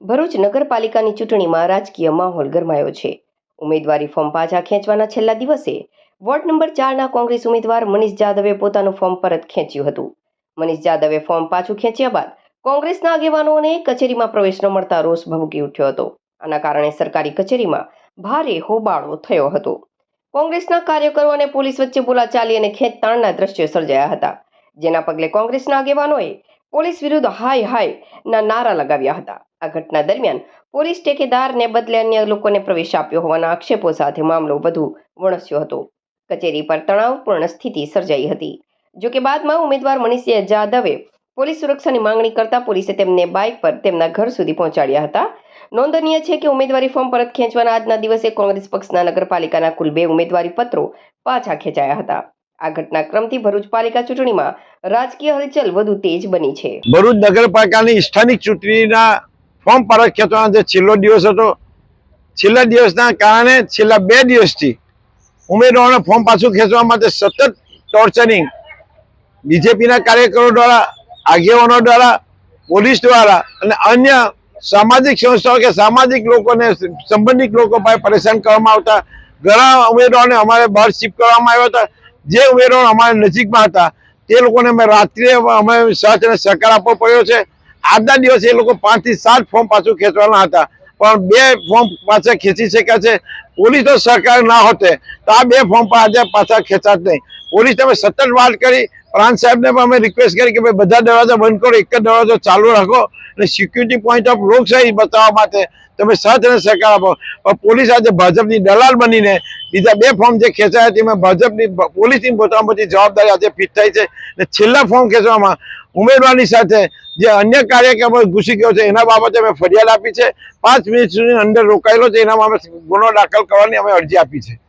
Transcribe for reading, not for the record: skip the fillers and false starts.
ભરૂચ નગરપાલિકાની ચૂંટણીમાં રાજકીય માહોલ ગરમાયો છે। ઉમેદવારી ફોર્મ પાછા ખેંચવાના છેલ્લા દિવસે વોર્ડ નંબર 4ના કોંગ્રેસ ઉમેદવાર મનીષ જાદવે પોતાનું ફોર્મ પરત ખેંચ્યું હતું। મનીષ જાદવે ફોર્મ પાછું ખેંચ્યા બાદ કોંગ્રેસના આગેવાનોને કચેરીમાં પ્રવેશ ન મળતા રોષ ભભૂકી ઉઠ્યો હતો। આના કારણે સરકારી કચેરીમાં ભારે હોબાળો થયો હતો। કોંગ્રેસના કાર્યકરો અને પોલીસ વચ્ચે બોલાચાલી અને ખેંચતાણના દ્રશ્યો સર્જાયા હતા, જેના પગલે કોંગ્રેસના આગેવાનોએ પોલીસ વિરુદ્ધ હાય હાયના નારા લગાવ્યા હતા। આ ઘટના દરમિયાન પોલીસ ઠેકેદારને બદલે અન્ય લોકોને પ્રવેશ આપ્યો હોવાના આક્ષેપો સાથે મામલો વધુ વણસ્યો હતો। કચેરી પર તણાવપૂર્ણ સ્થિતિ સર્જાઈ હતી। જોકે બાદમાં ઉમેદવાર મનીષ જાદવે પોલીસ સુરક્ષાની માંગણી કરતા પોલીસે તેમને બાઇક પર તેમના ઘર સુધી પહોંચાડ્યા હતા। નોંધનીય છે કે ઉમેદવારી ફોર્મ પરત ખેંચવાના આજના દિવસે કોંગ્રેસ પક્ષના નગરપાલિકાના કુલ 2 ઉમેદવારી પત્રો પાછા ખેંચાયા હતા। આ ઘટનાક્રમથી ભરૂચ પાલિકા ચૂંટણીમાં રાજકીય હલચલ વધુ તેજ બની છે। ભરૂચ નગરપાલિકાની સ્થાનિક ચૂંટણીના ફોર્મ પરત ખેંચવાનો જે છેલ્લો દિવસ હતો, છેલ્લા દિવસના કારણે છેલ્લા 2 દિવસથી ઉમેદવારોને ફોર્મ પાછું ખેંચવા માટે સતત ટોર્ચરિંગ બીજેપીના કાર્યકરો દ્વારા, આગેવાનો દ્વારા, પોલીસ દ્વારા અને અન્ય સામાજિક સંસ્થાઓ કે સામાજિક લોકોને, સંબંધિત લોકો પાસે પરેશાન કરવામાં આવતા। ઘણા ઉમેદવારોને અમારે બહાર શિફ્ટ કરવામાં આવ્યા હતા। જે ઉમેદવારો અમારા નજીકમાં હતા તે લોકોને અમે રાત્રે અમે સાથ અને સહકાર આપવો પડ્યો છે। આજના દિવસે એ લોકો 5 થી 7 ફોર્મ પાછું ખેંચવાના હતા, પણ 2 ફોર્મ પાછા ખેંચી શક્યા છે। પોલીસનો સહકાર ના હોતે તો આ 2 ફોર્મ આજે પાછા ખેંચાત નહીં। પોલીસને અમે સતત વાત કરી, પ્રાંત સાહેબને પણ અમે રિક્વેસ્ટ કરી કે ભાઈ બધા દરવાજા બંધ કરો, એક જ દરવાજો ચાલુ રાખો અને સિક્યુરિટી પોઈન્ટ ઓફ લોકશાહી બતાવવા માટે તમે સાથ અને સહકાર આપો। પણ પોલીસ આજે ભાજપની દલાલ બનીને બીજા 2 ફોર્મ જે ખેંચાયા તેમાં ભાજપની પોલીસની પોતાની જવાબદારી આજે ફિટ થઈ છે અને છેલ્લા ફોર્મ ખેંચવામાં ઉમેદવારની સાથે જે અન્ય કાર્યક્રમો ઘૂસી ગયો છે એના બાબતે અમે ફરિયાદ આપી છે। 5 મિનિટ સુધી અંદર રોકાયેલો છે, એના મામલે ગુનો દાખલ કરવાની અમે અરજી આપી છે।